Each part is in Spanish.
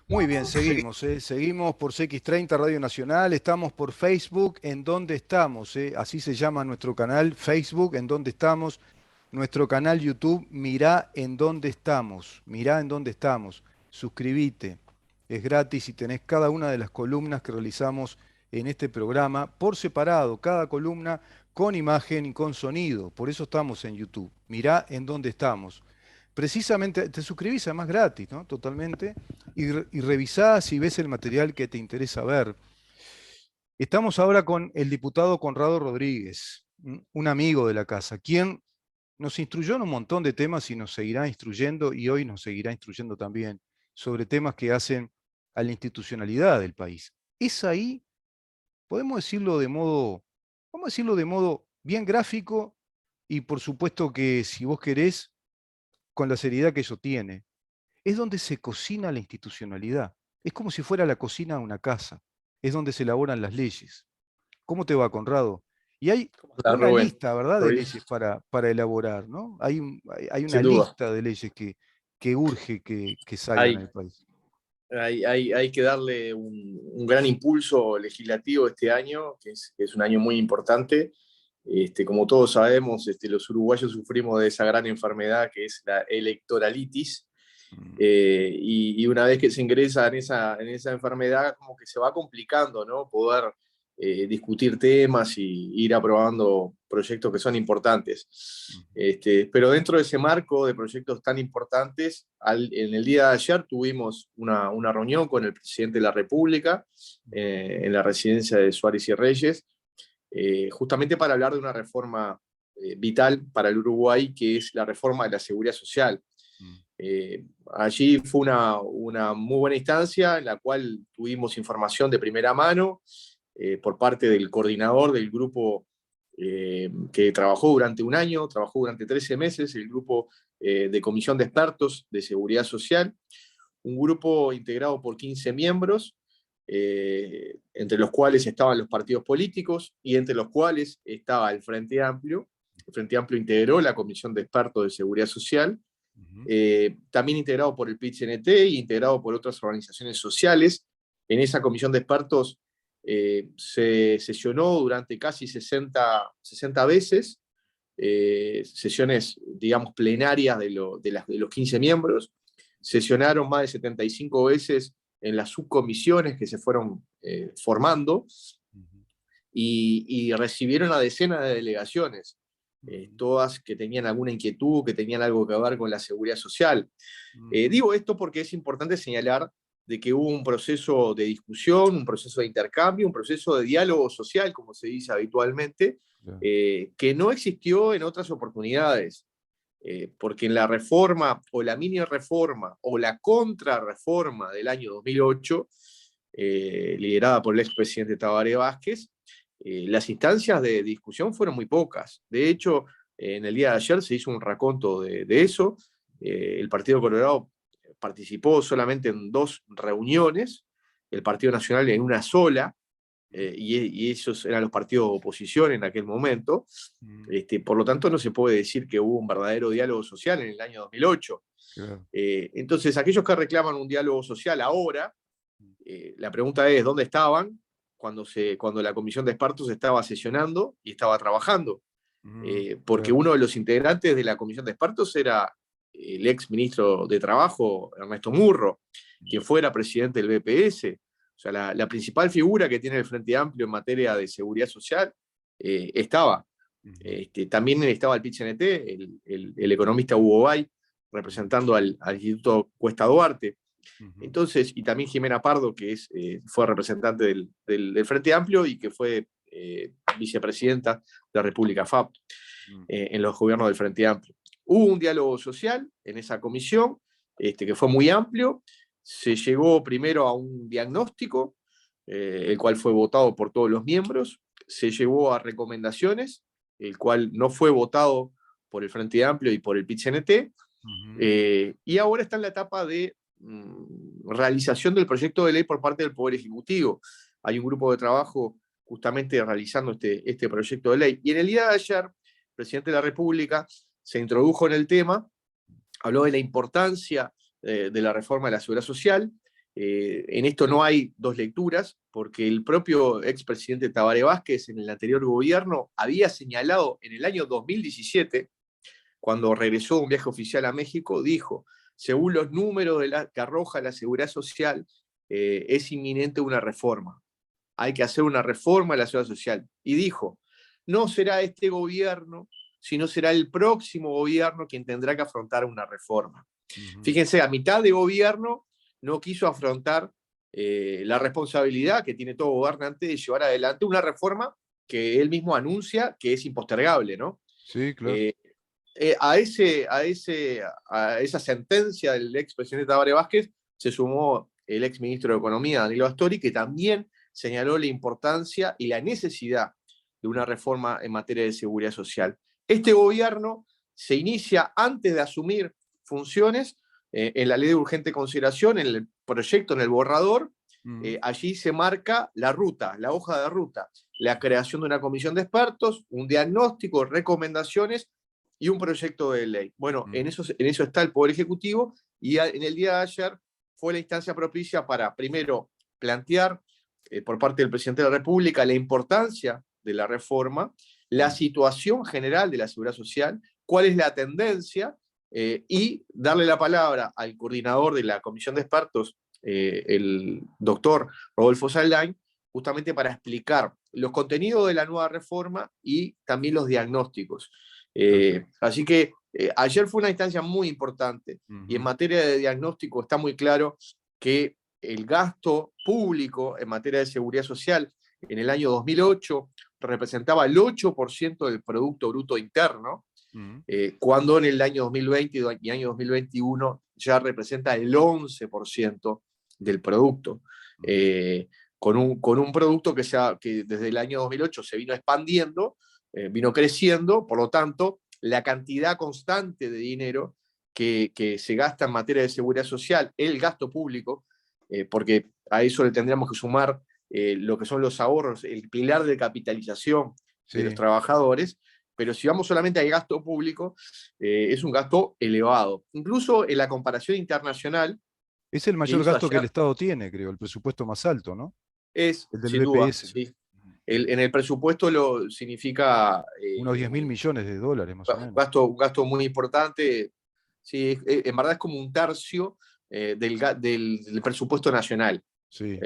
Muy bien, seguimos, seguimos por CX30 Radio Nacional, estamos por Facebook, ¿en dónde estamos? Así se llama nuestro canal, Facebook, ¿en dónde estamos? Nuestro canal YouTube, mirá en dónde estamos, mirá en dónde estamos, suscríbete, es gratis y tenés cada una de las columnas que realizamos en este programa por separado, cada columna con imagen y con sonido, por eso estamos en YouTube, mirá en dónde estamos. Precisamente te suscribís además gratis, ¿no? Totalmente. Y revisás y ves el material que te interesa ver. Estamos ahora con el diputado Conrado Rodríguez, un amigo de la casa, quien nos instruyó en un montón de temas y nos seguirá instruyendo, y hoy nos seguirá instruyendo también, sobre temas que hacen a la institucionalidad del país. Es ahí, podemos decirlo de modo, vamos a decirlo de modo bien gráfico, y por supuesto que si vos querés, con la seriedad que eso tiene. Es donde se cocina la institucionalidad. Es como si fuera la cocina de una casa. Es donde se elaboran las leyes. ¿Cómo te va, Conrado? Y hay ¿Cómo estás, una Rubén? lista, ¿verdad?, ¿Todo de bien? leyes para elaborar, ¿no? Hay una Sin duda. lista de leyes que urge que salgan en Hay, el país. hay que darle un gran impulso legislativo este año, que es un año muy importante. Como todos sabemos, los uruguayos sufrimos de esa gran enfermedad que es la electoralitis. Mm. Y una vez que se ingresa en esa enfermedad, como que se va complicando, ¿no? Poder discutir temas y ir aprobando proyectos que son importantes. Pero dentro de ese marco de proyectos tan importantes, en el día de ayer tuvimos una reunión con el presidente de la República en la residencia de Suárez y Reyes, justamente para hablar de una reforma vital para el Uruguay, que es la reforma de la seguridad social. Mm. Allí fue una muy buena instancia en la cual tuvimos información de primera mano por parte del coordinador del grupo que trabajó durante un año, trabajó durante 13 meses, el grupo de Comisión de Expertos de Seguridad Social, un grupo integrado por 15 miembros, entre los cuales estaban los partidos políticos y entre los cuales estaba el Frente Amplio. El Frente Amplio integró la Comisión de Expertos de Seguridad Social, Ujú. también integrado por el PIT-CNT y integrado por otras organizaciones sociales. En esa comisión de expertos se sesionó durante casi 60 veces, sesiones, digamos, plenarias de los 15 miembros. Sesionaron más de 75 veces en las subcomisiones que se fueron formando Ujú. y recibieron a decenas de delegaciones, Ujú. todas que tenían alguna inquietud, que tenían algo que ver con la seguridad social. Ujú. Digo esto porque es importante señalar de que hubo un proceso de discusión, un proceso de intercambio, un proceso de diálogo social, como se dice habitualmente, Claro. que no existió en otras oportunidades. Porque en la reforma o la mini reforma o la contrarreforma del año 2008, liderada por el expresidente Tabaré Vázquez, las instancias de discusión fueron muy pocas. De hecho, en el día de ayer se hizo un raconto de eso. El Partido Colorado participó solamente en 2 reuniones, el Partido Nacional en una sola, y esos eran los partidos de oposición en aquel momento. Mm. Por lo tanto, no se puede decir que hubo un verdadero diálogo social en el año 2008. Claro. Entonces, aquellos que reclaman un diálogo social ahora, la pregunta es, ¿dónde estaban cuando la comisión de expertos estaba sesionando y estaba trabajando? Mm. Porque Claro. uno de los integrantes de la comisión de expertos era el ex ministro de Trabajo, Ernesto Murro, quien fuera presidente del BPS. O sea, la principal figura que tiene el Frente Amplio en materia de seguridad social estaba. Ujú. También estaba el PIT-CNT, el economista Hugo Bay, Ujú. representando al Instituto Cuesta Duarte. Ujú. Entonces, y también Jimena Pardo, que fue representante del Frente Amplio y que fue vicepresidenta de la República FAP Mm. en los gobiernos del Frente Amplio. Hubo un diálogo social en esa comisión, que fue muy amplio. Se llegó primero a un diagnóstico, el cual fue votado por todos los miembros. Se llegó a recomendaciones, el cual no fue votado por el Frente Amplio y por el PIT-CNT. Ujú. Y ahora está en la etapa de realización del proyecto de ley por parte del Poder Ejecutivo. Hay un grupo de trabajo justamente realizando este proyecto de ley. Y en el día de ayer, el presidente de la República se introdujo en el tema, habló de la importancia de la reforma de la Seguridad Social. En esto no hay dos lecturas, porque el propio expresidente Tabaré Vázquez en el anterior gobierno había señalado en el año 2017, cuando regresó de un viaje oficial a México, dijo, según los números que arroja la Seguridad Social, es inminente una reforma. Hay que hacer una reforma de la Seguridad Social. Y dijo, no será este gobierno, sino será el próximo gobierno quien tendrá que afrontar una reforma. Fíjense, a mitad de gobierno no quiso afrontar la responsabilidad que tiene todo gobernante de llevar adelante una reforma que él mismo anuncia que es impostergable, ¿no? Sí, claro. A esa sentencia del expresidente Tabaré Vázquez se sumó el exministro de Economía, Danilo Astori, que también señaló la importancia y la necesidad de una reforma en materia de seguridad social. Este gobierno se inicia antes de asumir funciones en la ley de urgente consideración, en el proyecto, en el borrador. Allí se marca la ruta, la hoja de ruta, la creación de una comisión de expertos, un diagnóstico, recomendaciones y un proyecto de ley. Bueno, en eso está el Poder Ejecutivo, y en el día de ayer fue la instancia propicia para, primero, plantear por parte del presidente de la República la importancia de la reforma, la situación general de la seguridad social, cuál es la tendencia, y darle la palabra al coordinador de la comisión de expertos, el doctor Rodolfo Saldain, justamente para explicar los contenidos de la nueva reforma y también los diagnósticos. Así que ayer fue una instancia muy importante, y en materia de diagnóstico está muy claro que el gasto público en materia de seguridad social en el año 2008 representaba el 8% del Producto Bruto Interno, cuando en el año 2020 y año 2021 ya representa el 11% del producto. Con un producto que desde el año 2008 se vino expandiendo, vino creciendo, por lo tanto, la cantidad constante de dinero que se gasta en materia de seguridad social, el gasto público, porque a eso le tendríamos que sumar lo que son los ahorros, el pilar de capitalización de los trabajadores, pero si vamos solamente al gasto público, es un gasto elevado. Incluso en la comparación internacional Es el que mayor hizo gasto que el ayer, Estado tiene, creo, el presupuesto más alto, ¿no? es, El del sin duda, BPS. sí. En el presupuesto lo significa Unos 10.000 millones de dólares, más o menos. un gasto muy importante. Sí, en verdad es como un tercio del presupuesto nacional. Sí.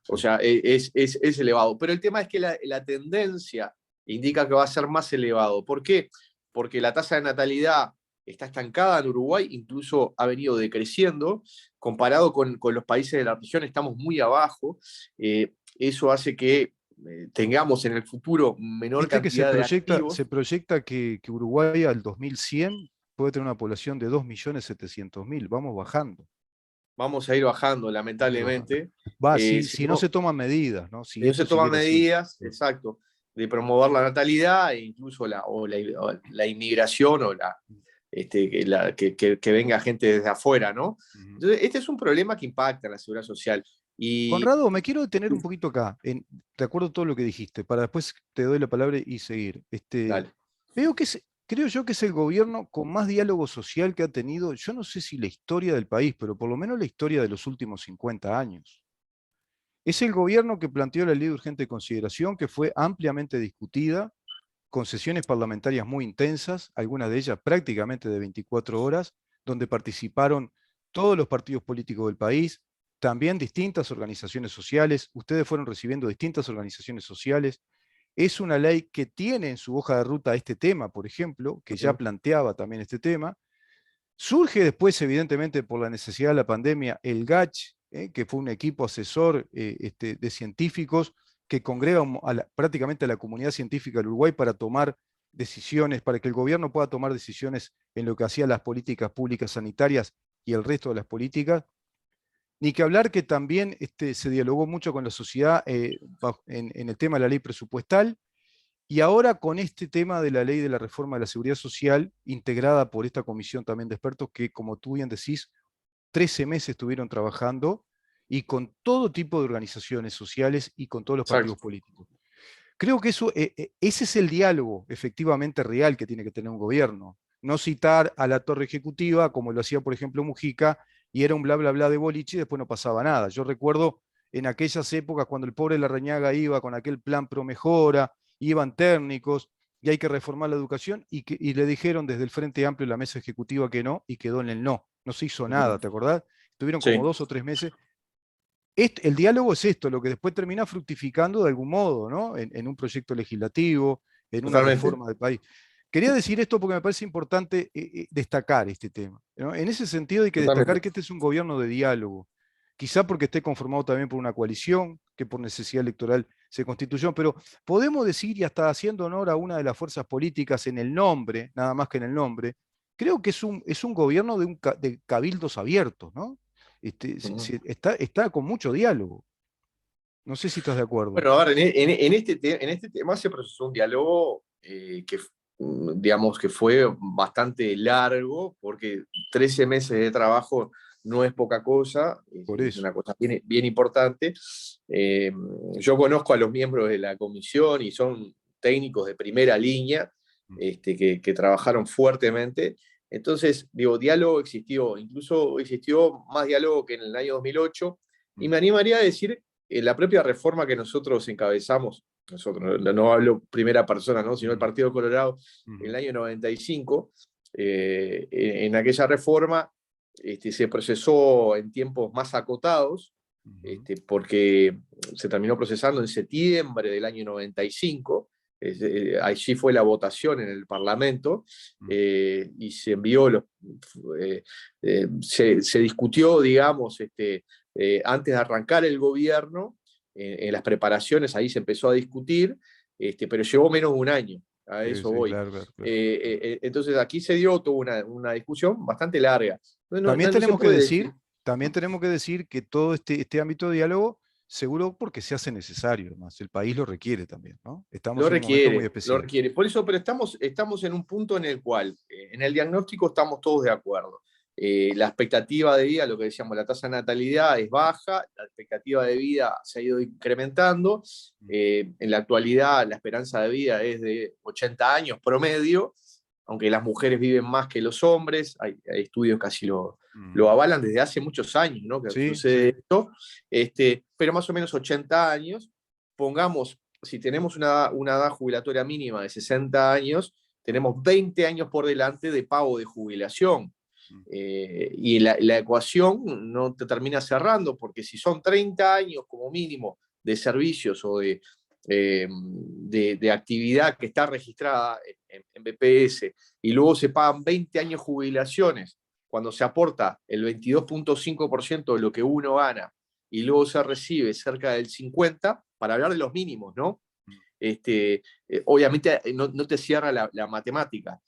O sea, es elevado. Pero el tema es que la tendencia indica que va a ser más elevado. ¿Por qué? Porque la tasa de natalidad está estancada en Uruguay, incluso ha venido decreciendo. Comparado con los países de la región, estamos muy abajo. Eso hace que tengamos en el futuro menor Viste que cantidad de se activos. proyecta que Uruguay al 2100 puede tener una población de 2.700.000. Vamos bajando. Vamos a ir bajando, Vamos a ir bajando. lamentablemente. Va, Si si no no, se toman medidas, ¿no? Si no se esto toman siguiera así. medidas, exacto, de promover la natalidad e incluso la inmigración o que venga gente desde afuera, ¿no? Entonces, este es un problema que impacta en la seguridad social. Y Conrado, me quiero detener un poquito acá, de acuerdo a todo lo que dijiste, para después te doy la palabra y seguir. dale. Creo yo que es el gobierno con más diálogo social que ha tenido, yo no sé si la historia del país, pero por lo menos la historia de los últimos 50 años. Es el gobierno que planteó la ley de urgente consideración, que fue ampliamente discutida, con sesiones parlamentarias muy intensas, algunas de ellas prácticamente de 24 horas, donde participaron todos los partidos políticos del país, también distintas organizaciones sociales. Ustedes fueron recibiendo distintas organizaciones sociales. Es una ley que tiene en su hoja de ruta este tema, por ejemplo, que ya planteaba también este tema. Surge después, evidentemente, por la necesidad de la pandemia, el GACH, que fue un equipo asesor de científicos que congrega prácticamente a la comunidad científica del Uruguay para tomar decisiones, para que el gobierno pueda tomar decisiones en lo que hacía las políticas públicas sanitarias y el resto de las políticas. Ni que hablar que también se dialogó mucho con la sociedad en el tema de la ley presupuestal, y ahora con este tema de la ley de la reforma de la seguridad social, integrada por esta comisión también de expertos que, como tú bien decís, 13 meses estuvieron trabajando y con todo tipo de organizaciones sociales y con todos los partidos políticos. Creo que ese es el diálogo efectivamente real que tiene que tener un gobierno. No citar a la torre ejecutiva, como lo hacía, por ejemplo, Mujica, y era un bla, bla, bla de boliche y después no pasaba nada. Yo recuerdo en aquellas épocas cuando el pobre Larrañaga iba con aquel plan pro mejora, iban técnicos, y hay que reformar la educación, y le dijeron desde el Frente Amplio la mesa ejecutiva que no, y quedó en el no. No se hizo nada, ¿te acordás? Tuvieron como Sí, 2 o 3 meses. El diálogo es esto, lo que después termina fructificando de algún modo, ¿no? En un proyecto legislativo, en una totalmente. reforma del país. Quería decir esto porque me parece importante destacar este tema, ¿no? En ese sentido hay que destacar Totalmente. que este es un gobierno de diálogo, quizá porque esté conformado también por una coalición, que por necesidad electoral se constituyó, pero podemos decir, y hasta haciendo honor a una de las fuerzas políticas en el nombre, nada más que en el nombre, creo que es un gobierno de cabildos abiertos, ¿no? Ujú. Está con mucho diálogo. No sé si estás de acuerdo. Bueno, a ver, en este tema se procesó un diálogo digamos, que fue bastante largo, porque 13 meses de trabajo no es poca cosa, Por es eso. una cosa bien, bien importante. Eh, yo conozco a los miembros de la comisión y son técnicos de primera línea, Mm, que trabajaron fuertemente. Entonces, digo, diálogo existió, incluso existió más diálogo que en el año 2008, y mm, me animaría a decir la propia reforma que nosotros encabezamos, nosotros, no hablo primera persona, ¿no? Sino el mm, Partido Colorado, en el mm, año 95, en aquella reforma se procesó en tiempos más acotados, mm, porque se terminó procesando en septiembre del año 95, allí fue la votación en el Parlamento, mm, y se envió, se discutió, digamos, antes de arrancar el gobierno, en las preparaciones ahí se empezó a discutir, pero llevó menos de un año, a sí, eso sí, voy. claro, claro, claro. Entonces aquí se dio toda una discusión bastante larga. También No se tenemos que puede decir. decir, también tenemos que decir que todo este ámbito de diálogo, seguro porque se hace necesario, además, el país lo requiere también, ¿no? Estamos en un momento muy Lo especial. requiere. Por eso, pero estamos en un punto en el cual, en el diagnóstico estamos todos de acuerdo. La expectativa de vida, lo que decíamos, la tasa de natalidad es baja, la expectativa de vida se ha ido incrementando. Mm, En la actualidad, la esperanza de vida es de 80 años promedio, aunque las mujeres viven más que los hombres. Hay estudios que así lo mm. avalan desde hace muchos años, ¿no? Que Sí, sucede sí. esto. Pero más o menos 80 años. Pongamos, si tenemos una edad jubilatoria mínima de 60 años, tenemos 20 años por delante de pago de jubilación. Mm, Y la ecuación no te termina cerrando, porque si son 30 años como mínimo de servicios o de actividad que está registrada en BPS, y luego se pagan 20 años jubilaciones, cuando se aporta el 22,5% de lo que uno gana, y luego se recibe cerca del 50%, para hablar de los mínimos, ¿no? mm. Obviamente no te cierra la matemática.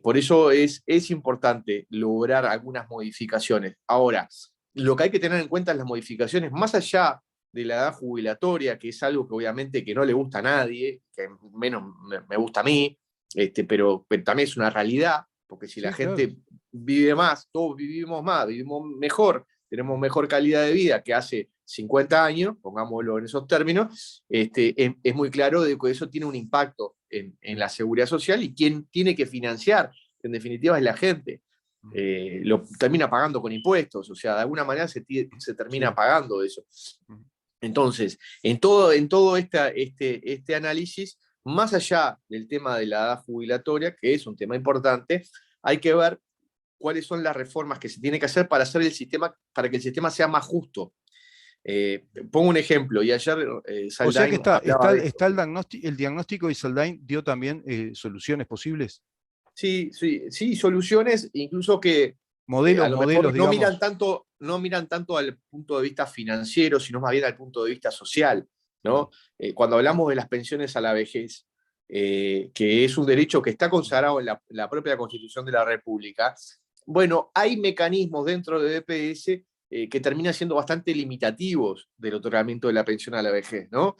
Por eso es importante lograr algunas modificaciones. Ahora, lo que hay que tener en cuenta es las modificaciones, más allá de la edad jubilatoria, que es algo que obviamente que no le gusta a nadie, que menos me gusta a mí, pero también es una realidad, porque si la Sí, claro. gente vive más, todos vivimos más, vivimos mejor, tenemos mejor calidad de vida que hace 50 años, pongámoslo en esos términos, es muy claro de que eso tiene un impacto en Sí. la seguridad social, y quien tiene que financiar, en definitiva, es la gente. Mm, Lo termina pagando con impuestos, o sea, de alguna manera se termina sí. pagando eso. Mm, Entonces, en todo este análisis, más allá del tema de la edad jubilatoria, que es un tema importante, hay que ver cuáles son las reformas que se tiene que hacer para hacer el sistema, para que el sistema sea más justo. Pongo un ejemplo, y ayer O sea que Saldain hablaba de esto. está el diagnóstico, y Saldain dio también soluciones posibles. Sí, sí, sí, soluciones, incluso que a Modelos, lo modelos, mejor digamos. no miran tanto al punto de vista financiero, sino más bien al punto de vista social, Mm, ¿no? Cuando hablamos de las pensiones a la vejez, que es un derecho que está mm, consagrado en la propia Constitución de la República, bueno, hay mecanismos dentro de BPS que terminan siendo bastante limitativos del otorgamiento de la pensión a la vejez, ¿no?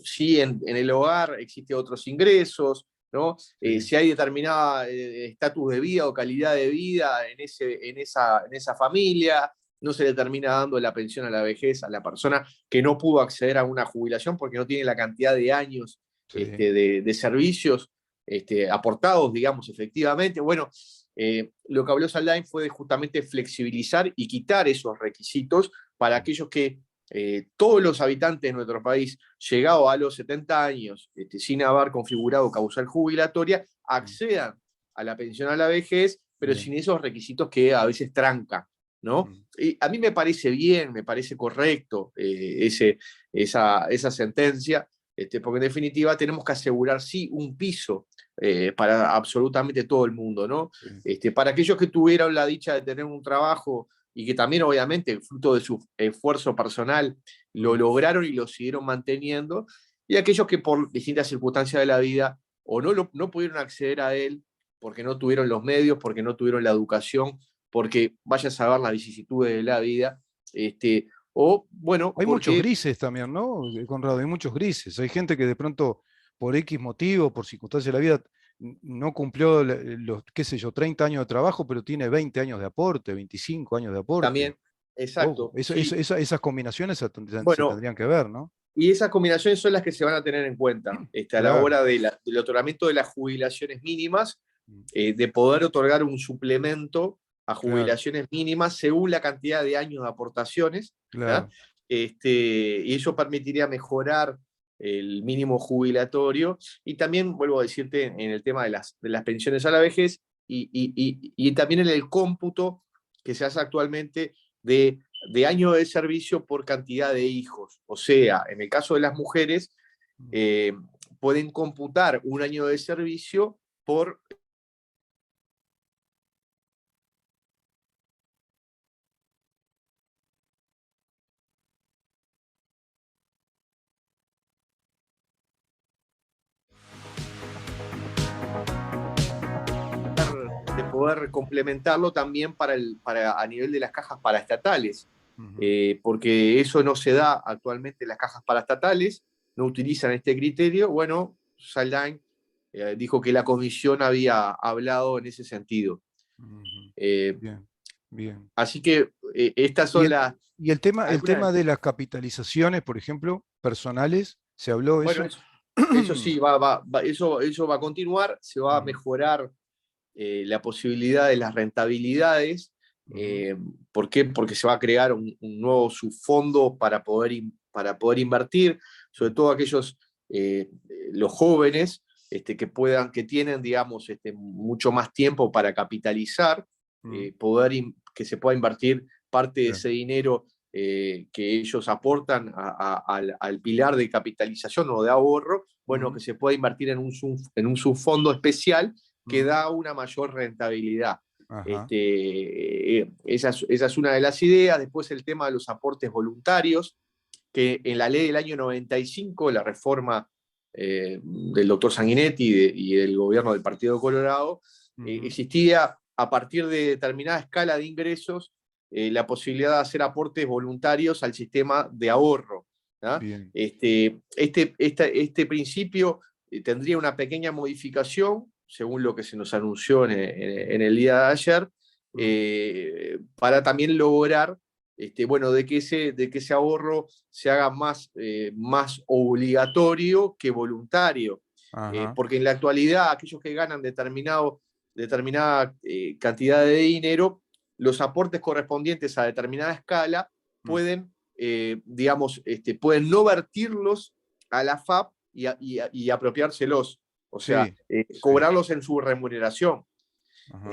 Sí, en el hogar existen otros ingresos, ¿no? sí. Si hay determinada estatus de vida o calidad de vida en esa familia, no se le termina dando la pensión a la vejez a la persona que no pudo acceder a una jubilación porque no tiene la cantidad de años Sí. de servicios aportados, digamos, efectivamente. Bueno, lo que habló Saldain fue de justamente flexibilizar y quitar esos requisitos para aquellos que todos los habitantes de nuestro país, llegados a los 70 años, sin haber configurado causal jubilatoria, accedan a la pensión a la vejez, pero Bien. sin esos requisitos que a veces trancan, ¿no? Y a mí me parece bien, me parece correcto esa sentencia, porque en definitiva tenemos que asegurar, sí, un piso para absolutamente todo el mundo, ¿no? Sí. Para aquellos que tuvieron la dicha de tener un trabajo y que también, obviamente, fruto de su esfuerzo personal, lo lograron y lo siguieron manteniendo, y aquellos que por distintas circunstancias de la vida o no pudieron acceder a él porque no tuvieron los medios, porque no tuvieron la educación, porque vaya a saber las vicisitudes de la vida, o bueno, Hay muchos porque grises también, ¿no, Conrado? Hay muchos grises. Hay gente que de pronto, por X motivo, por circunstancias de la vida, no cumplió los, qué sé yo, 30 años de trabajo, pero tiene 20 años de aporte, 25 años de aporte. también, Ojo, exacto, sí, esas combinaciones se bueno, tendrían que ver, ¿no? y esas combinaciones son las que se van a tener en cuenta a la Claro. hora del otorgamiento de las jubilaciones mínimas, de poder otorgar un suplemento a Claro, jubilaciones mínimas según la cantidad de años de aportaciones, ¿ya? claro. Y eso permitiría mejorar el mínimo jubilatorio. Y también, vuelvo a decirte, en el tema de las pensiones a la vejez y también en el cómputo que se hace actualmente de años de servicio por cantidad de hijos. O sea, en el caso de las mujeres, eh, pueden computar un año de servicio por de poder complementarlo también para a nivel de las cajas paraestatales, porque eso no se da actualmente en las cajas paraestatales, no utilizan este criterio. Bueno, Saldain dijo que la comisión había hablado en ese sentido. Eh, Bien, bien. Así que estas Y son el, las y el algunas. tema de las capitalizaciones, por ejemplo, personales, ¿se habló Bueno, eso? eso sí, eso va a continuar, se va a Ujú, mejorar la posibilidad de las rentabilidades. ujú, ¿Por qué? Porque se va a crear un nuevo subfondo para poder invertir, sobre todo aquellos, los jóvenes, que tienen, digamos, mucho más tiempo para capitalizar, ujú, que se pueda invertir parte de claro, ese dinero que ellos aportan al pilar de capitalización o de ahorro, bueno, ujú, que se pueda invertir en un subfondo especial que ujú, da una mayor rentabilidad. ajá, Esa es una de las ideas. Después el tema de los aportes voluntarios, que en la ley del año 95, la reforma del doctor Sanguinetti y del gobierno del Partido Colorado, ujú, existía a partir de determinada escala de ingresos la posibilidad de hacer aportes voluntarios al sistema de ahorro. ¿Ya? bien, Este principio tendría una pequeña modificación, según lo que se nos anunció en el día de ayer, ujú, para también lograr bueno, de que ese ahorro se haga más obligatorio que voluntario. ajá, Porque en la actualidad aquellos que ganan determinada cantidad de dinero, los aportes correspondientes a determinada escala mm, pueden, digamos, pueden no vertirlos a la FAP y apropiárselos, o sea, sí, sí, cobrarlos en su remuneración. ajá.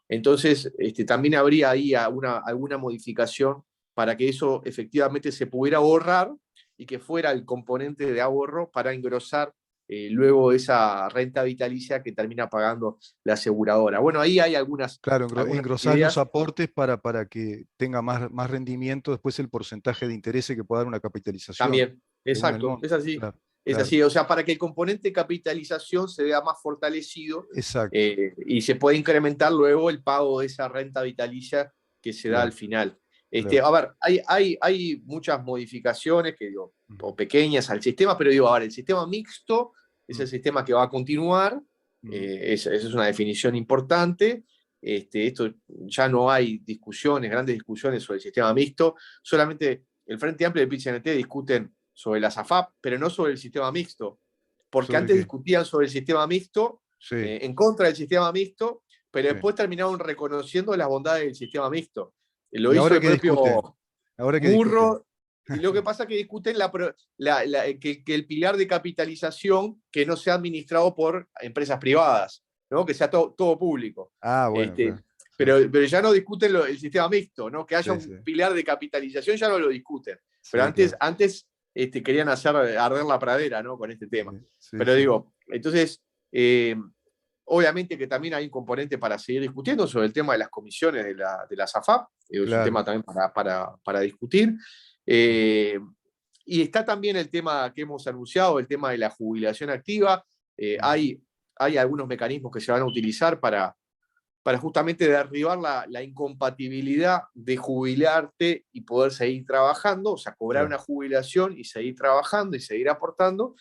Entonces, también habría ahí alguna modificación para que eso efectivamente se pudiera ahorrar y que fuera el componente de ahorro para engrosar luego esa renta vitalicia que termina pagando la aseguradora. Bueno, ahí hay Claro, algunas engrosás los ideas aportes para que tenga más rendimiento después el porcentaje de interés que pueda dar una capitalización, también. según el Exacto, monto. es así. Claro, Es claro, así, o sea, para que el componente de capitalización se vea más fortalecido exacto, y se puede incrementar luego el pago de esa renta vitalicia que se da al claro, final. claro. A ver, hay muchas modificaciones que digo, Ujú, o pequeñas al sistema, pero digo, a ver, el sistema mixto es el mm, sistema que va a continuar, mm, esa es una definición importante. Esto ya no hay discusiones, grandes discusiones sobre el sistema mixto, solamente el Frente Amplio y el PIT-CNT discuten sobre las AFAP, pero no sobre el sistema mixto, porque ¿Sobre antes qué? discutían sobre el sistema mixto, Sí, en contra del sistema mixto, pero Sí. después terminaron reconociendo las bondades del sistema mixto. Lo ¿Y hizo ahora el qué discuten? propio ¿Ahora qué discuten? Murro. Y lo que pasa es que discuten que el pilar de capitalización que no sea administrado por empresas privadas, ¿no? Que sea todo público. Ah, bueno, Este, claro. Sí, pero ya no discuten el sistema mixto, ¿no? Que haya sí, sí, un pilar de capitalización ya no lo discuten. Pero sí, antes, claro. querían hacer arder la pradera, ¿no? Con este tema. Sí, sí, Pero sí. digo, entonces, obviamente que también hay un componente para seguir discutiendo sobre el tema de las comisiones de la SAFAP, es un Claro. tema también para discutir. Eh, y está también el tema que hemos anunciado, el tema de la jubilación activa. Hay algunos mecanismos que se van a utilizar para justamente derribar la incompatibilidad de jubilarte y poder seguir trabajando, o sea, cobrar Claro. una jubilación y seguir trabajando y seguir aportando.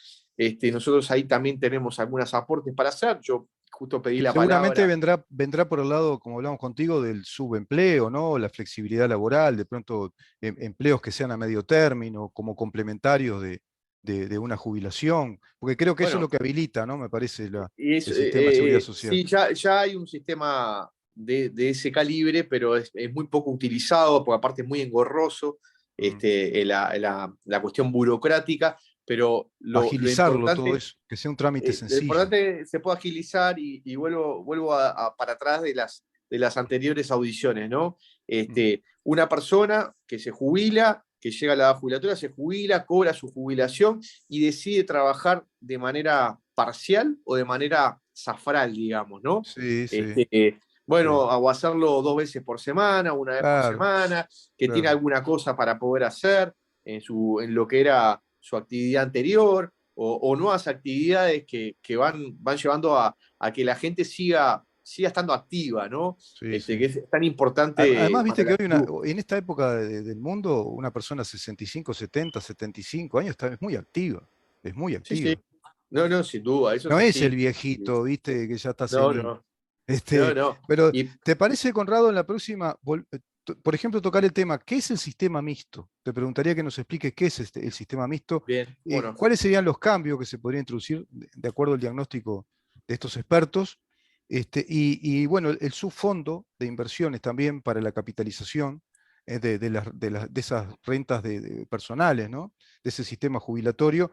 Nosotros ahí también tenemos algunos aportes para hacer. Yo justo pedí Que la seguramente palabra. vendrá por el lado, como hablamos contigo, del subempleo, ¿no? La flexibilidad laboral, de pronto empleos que sean a medio término, como complementarios de una jubilación, porque creo que eso es lo Bueno, que habilita, ¿no? Me parece es, el sistema de seguridad social. sí, ya hay un sistema de ese calibre, pero es muy poco utilizado, porque aparte es muy engorroso Mm. la cuestión burocrática, pero lo Agilizarlo todo importante, eso, que sea un trámite lo sencillo. importante se puede agilizar y vuelvo para atrás de las anteriores audiciones, ¿no? Mm. Una persona que se jubila, que llega a la edad jubilatoria, se jubila, cobra su jubilación y decide trabajar de manera parcial o de manera zafral, digamos, ¿no? Sí, sí, Bueno, sí. o hacerlo 2 veces por semana, una vez por Claro, semana, que tiene claro. alguna cosa para poder hacer en lo que era su actividad anterior, o nuevas actividades que van llevando a que la gente siga estando activa, ¿no? Sí, sí. Que es tan importante Además, viste para que la hoy salud. en esta época del mundo, una persona de 65, 70, 75 años es muy activa, es muy Sí, sí. activa. No, no, sin duda, eso es No es el así. viejito, viste, que ya está No, senil. no, no, Este, no. pero, Y ¿te parece, Conrado, en la próxima, por ejemplo, tocar el tema, ¿qué es el sistema mixto? Te preguntaría que nos expliques qué es el sistema mixto, bien, bueno, cuáles serían los cambios que se podrían introducir de acuerdo al diagnóstico de estos expertos, bueno, el subfondo de inversiones también para la capitalización de esas rentas personales, ¿no? De ese sistema jubilatorio.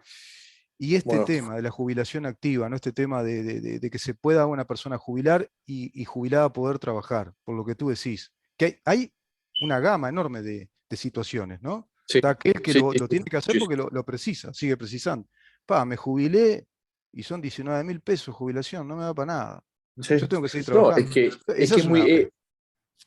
Y este bueno, tema de la jubilación activa, ¿no? Este tema de que se pueda una persona jubilar y jubilada poder trabajar, por lo que tú decís, que hay una gama enorme de situaciones, ¿no? sí, Está aquel que sí, lo sí, tiene que hacer sí, porque lo precisa, sigue precisando. Me jubilé y son 19.000 pesos jubilación, no me da para nada. sí. Yo tengo que seguir No, trabajando. es Esa que es es muy,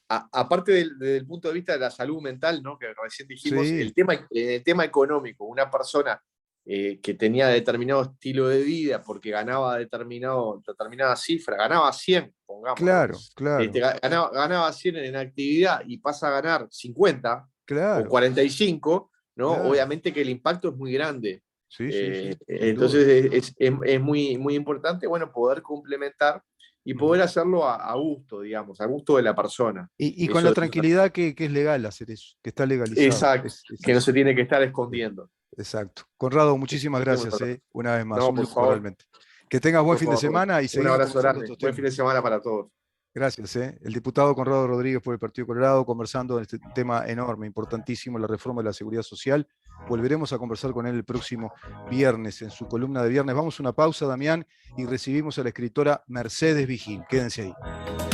una... aparte desde el punto de vista de la salud mental, ¿no? Que recién dijimos, Sí, el tema económico, una persona que tenía determinado estilo de vida porque ganaba determinada cifra, ganaba 100, pongámosle, claro, claro, ganaba 100 en actividad y pasa a ganar 50 o claro, 45, ¿no? claro. Obviamente que el impacto es muy grande. Sí, sí, sí, sin duda. Entonces es muy importante, bueno, poder complementar y Ujú. poder hacerlo a gusto, digamos, a gusto de la persona. Y con la Eso, tranquilidad que es legal hacer eso, que está legalizado. exacto, Es que no así. se tiene que estar Sí, escondiendo. exacto. Conrado, Eso muchísimas es muy gracias, importante. una vez más. No, Un por lujo favor, realmente. Que tengas buen por fin de favor. semana y Un seguimos abrazo conversando de grande. estos Buen fin de temas. semana para todos. Gracias. El diputado Conrado Rodríguez por el Partido Colorado, conversando de este tema enorme, importantísimo, la reforma de la seguridad social. Volveremos a conversar con él el próximo viernes, en su columna de viernes. Vamos a una pausa, Damián, y recibimos a la escritora Mercedes Vigil. Quédense ahí.